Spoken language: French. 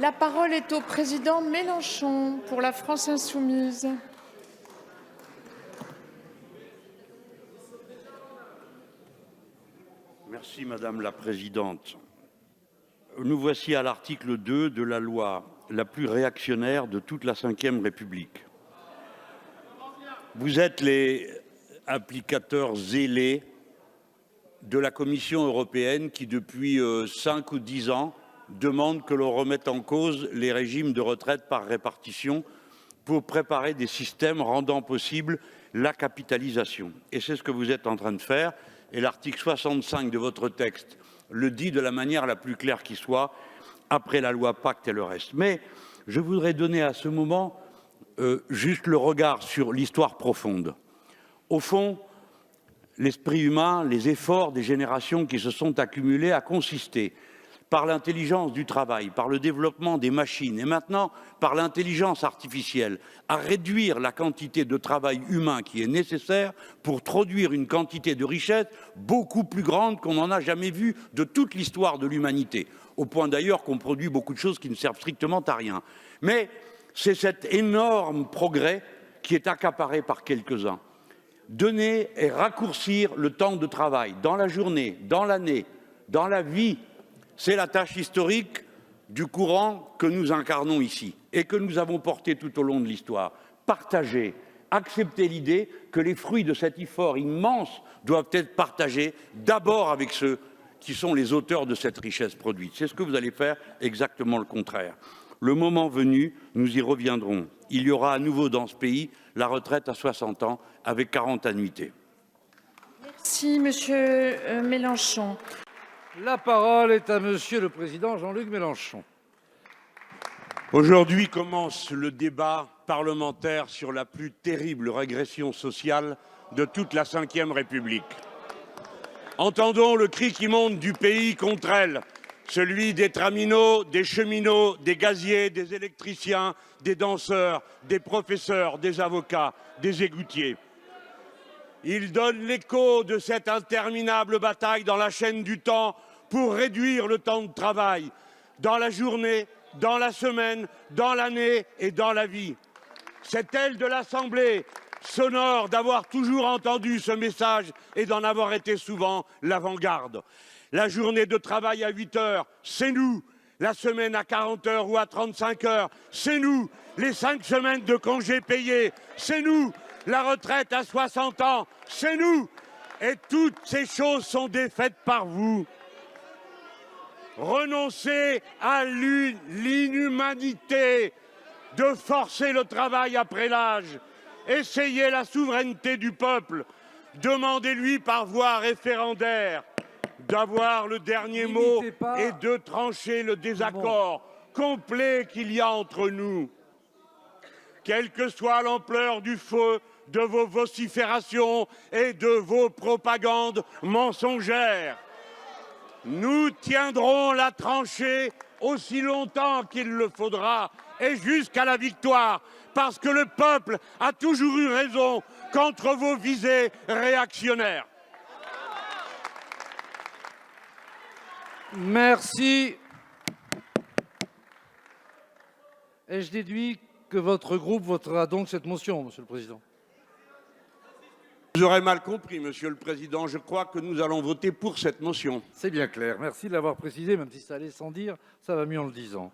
La parole est au président Mélenchon pour la France insoumise. Merci Madame la Présidente. Nous voici à l'article 2 de la loi la plus réactionnaire de toute la Ve République. Vous êtes les applicateurs zélés de la Commission européenne qui, depuis 5 ou 10 ans, demande que l'on remette en cause les régimes de retraite par répartition pour préparer des systèmes rendant possible la capitalisation. Et c'est ce que vous êtes en train de faire. Et l'article 65 de votre texte le dit de la manière la plus claire qui soit, après la loi Pacte et le reste. Mais je voudrais donner à ce moment juste le regard sur l'histoire profonde. Au fond, l'esprit humain, les efforts des générations qui se sont accumulés a consisté, par l'intelligence du travail, par le développement des machines et maintenant par l'intelligence artificielle, à réduire la quantité de travail humain qui est nécessaire pour produire une quantité de richesse beaucoup plus grande qu'on n'en a jamais vue de toute l'histoire de l'humanité, au point d'ailleurs qu'on produit beaucoup de choses qui ne servent strictement à rien. Mais c'est cet énorme progrès qui est accaparé par quelques-uns. Donner et raccourcir le temps de travail dans la journée, dans l'année, dans la vie, c'est la tâche historique du courant que nous incarnons ici et que nous avons porté tout au long de l'histoire. Partager, accepter l'idée que les fruits de cet effort immense doivent être partagés d'abord avec ceux qui sont les auteurs de cette richesse produite. C'est ce que vous allez faire, exactement le contraire. Le moment venu, nous y reviendrons. Il y aura à nouveau dans ce pays la retraite à 60 ans avec 40 annuités. Merci, Monsieur Mélenchon. La parole est à Monsieur le Président Jean-Luc Mélenchon. Aujourd'hui commence le débat parlementaire sur la plus terrible régression sociale de toute la Ve République. Entendons le cri qui monte du pays contre elle, celui des traminots, des cheminots, des gaziers, des électriciens, des danseurs, des professeurs, des avocats, des égoutiers. Il donne l'écho de cette interminable bataille dans la chaîne du temps pour réduire le temps de travail, dans la journée, dans la semaine, dans l'année et dans la vie. C'est elle de l'Assemblée, sonore d'avoir toujours entendu ce message et d'en avoir été souvent l'avant-garde. La journée de travail à 8 heures, c'est nous. La semaine à 40 heures ou à 35 heures, c'est nous. Les 5 semaines de congés payés, c'est nous. La retraite à 60 ans, c'est nous. Et toutes ces choses sont défaites par vous. Renoncez à l'inhumanité de forcer le travail après l'âge. Essayez la souveraineté du peuple. Demandez-lui par voie référendaire d'avoir le dernier mot et de trancher le désaccord complet qu'il y a entre nous. Quelle que soit l'ampleur du feu de vos vociférations et de vos propagandes mensongères, nous tiendrons la tranchée aussi longtemps qu'il le faudra et jusqu'à la victoire, parce que le peuple a toujours eu raison contre vos visées réactionnaires. Merci. Et je déduis que votre groupe votera donc cette motion, Monsieur le Président. Vous aurez mal compris, Monsieur le Président. Je crois que nous allons voter pour cette motion. C'est bien clair. Merci de l'avoir précisé, même si ça allait sans dire, ça va mieux en le disant.